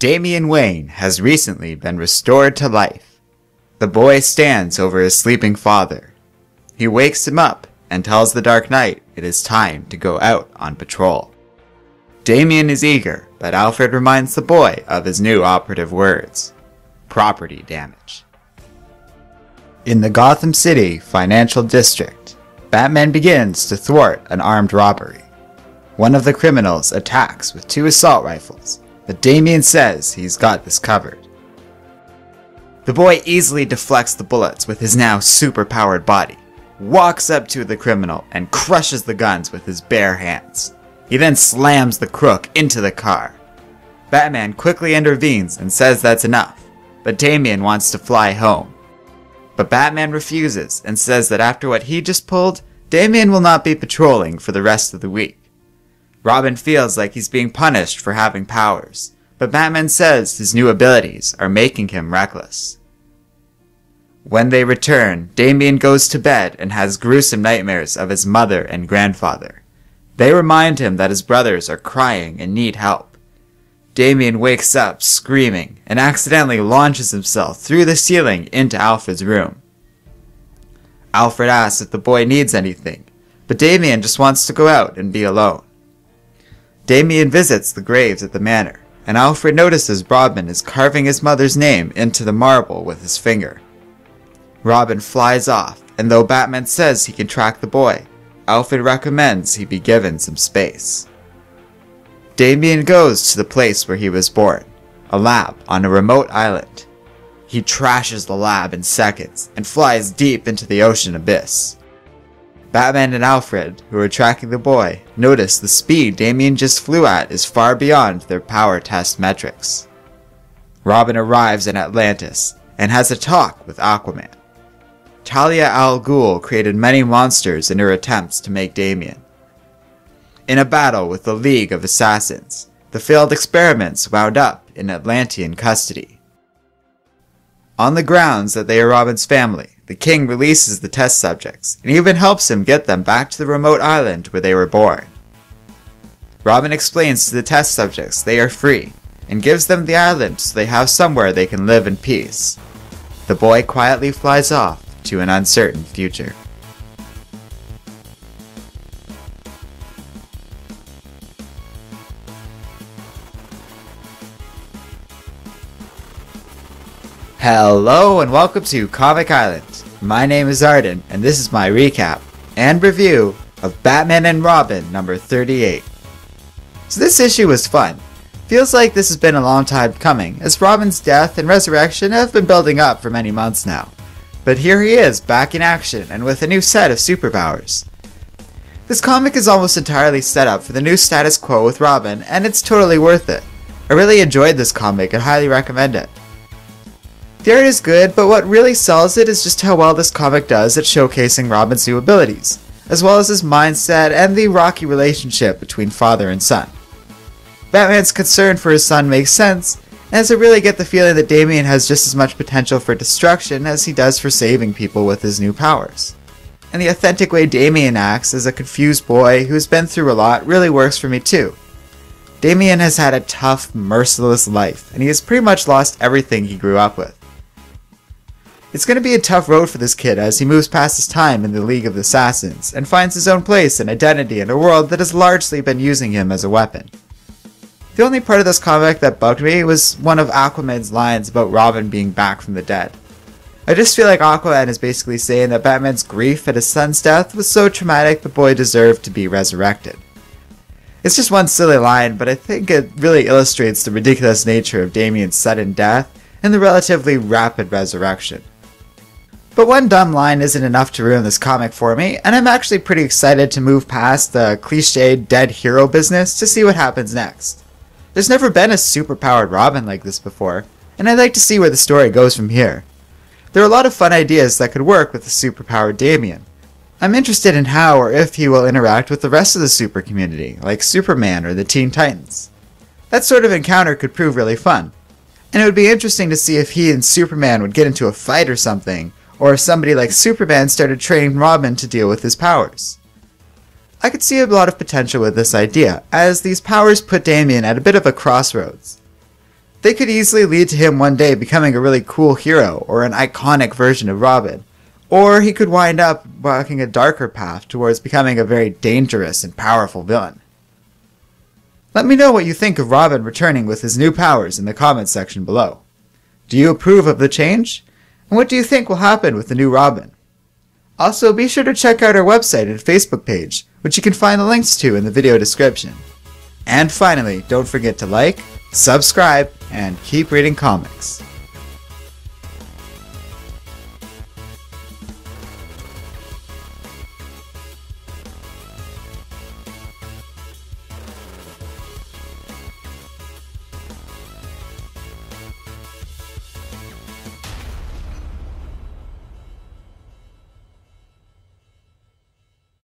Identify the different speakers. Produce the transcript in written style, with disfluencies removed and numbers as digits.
Speaker 1: Damian Wayne has recently been restored to life. The boy stands over his sleeping father. He wakes him up and tells the Dark Knight it is time to go out on patrol. Damian is eager, but Alfred reminds the boy of his new operative words: property damage. In the Gotham City financial district, Batman begins to thwart an armed robbery. One of the criminals attacks with 2 assault rifles, but Damian says he's got this covered. The boy easily deflects the bullets with his now super-powered body, walks up to the criminal, and crushes the guns with his bare hands. He then slams the crook into the car. Batman quickly intervenes and says that's enough, but Damian wants to fly home. But Batman refuses and says that after what he just pulled, Damian will not be patrolling for the rest of the week. Robin feels like he's being punished for having powers, but Batman says his new abilities are making him reckless. When they return, Damian goes to bed and has gruesome nightmares of his mother and grandfather. They remind him that his brothers are crying and need help. Damian wakes up screaming and accidentally launches himself through the ceiling into Alfred's room. Alfred asks if the boy needs anything, but Damian just wants to go out and be alone. Damian visits the graves at the manor, and Alfred notices Robin is carving his mother's name into the marble with his finger. Robin flies off, and though Batman says he can track the boy, Alfred recommends he be given some space. Damian goes to the place where he was born, a lab on a remote island. He trashes the lab in seconds and flies deep into the ocean abyss. Batman and Alfred, who are tracking the boy, notice the speed Damian just flew at is far beyond their power test metrics. Robin arrives in Atlantis and has a talk with Aquaman. Talia al Ghul created many monsters in her attempts to make Damian. In a battle with the League of Assassins, the failed experiments wound up in Atlantean custody. On the grounds that they are Robin's family, the king releases the test subjects and even helps him get them back to the remote island where they were born. Robin explains to the test subjects they are free and gives them the island so they have somewhere they can live in peace. The boy quietly flies off to an uncertain future. Hello and welcome to Comic Island. My name is Arden and this is my recap and review of Batman and Robin number 38. So this issue was fun. Feels like this has been a long time coming, as Robin's death and resurrection have been building up for many months now. But here he is, back in action and with a new set of superpowers. This comic is almost entirely set up for the new status quo with Robin, and it's totally worth it. I really enjoyed this comic and highly recommend it. The art is good, but what really sells it is just how well this comic does at showcasing Robin's new abilities, as well as his mindset and the rocky relationship between father and son. Batman's concern for his son makes sense, as I really get the feeling that Damian has just as much potential for destruction as he does for saving people with his new powers. And the authentic way Damian acts as a confused boy who's been through a lot really works for me too. Damian has had a tough, merciless life, and he has pretty much lost everything he grew up with. It's going to be a tough road for this kid as he moves past his time in the League of Assassins and finds his own place and identity in a world that has largely been using him as a weapon. The only part of this comic that bugged me was one of Aquaman's lines about Robin being back from the dead. I just feel like Aquaman is basically saying that Batman's grief at his son's death was so traumatic the boy deserved to be resurrected. It's just one silly line, but I think it really illustrates the ridiculous nature of Damian's sudden death and the relatively rapid resurrection. But one dumb line isn't enough to ruin this comic for me, and I'm actually pretty excited to move past the cliched dead hero business to see what happens next. There's never been a superpowered Robin like this before, and I'd like to see where the story goes from here. There are a lot of fun ideas that could work with the superpowered Damian. I'm interested in how or if he will interact with the rest of the super community, like Superman or the Teen Titans. That sort of encounter could prove really fun, and it would be interesting to see if he and Superman would get into a fight or something, or if somebody like Superman started training Robin to deal with his powers. I could see a lot of potential with this idea, as these powers put Damian at a bit of a crossroads. They could easily lead to him one day becoming a really cool hero or an iconic version of Robin. Or he could wind up walking a darker path towards becoming a very dangerous and powerful villain. Let me know what you think of Robin returning with his new powers in the comments section below. Do you approve of the change? And what do you think will happen with the new Robin? Also, be sure to check out our website and Facebook page, which you can find the links to in the video description. And finally, don't forget to like, subscribe, and keep reading comics.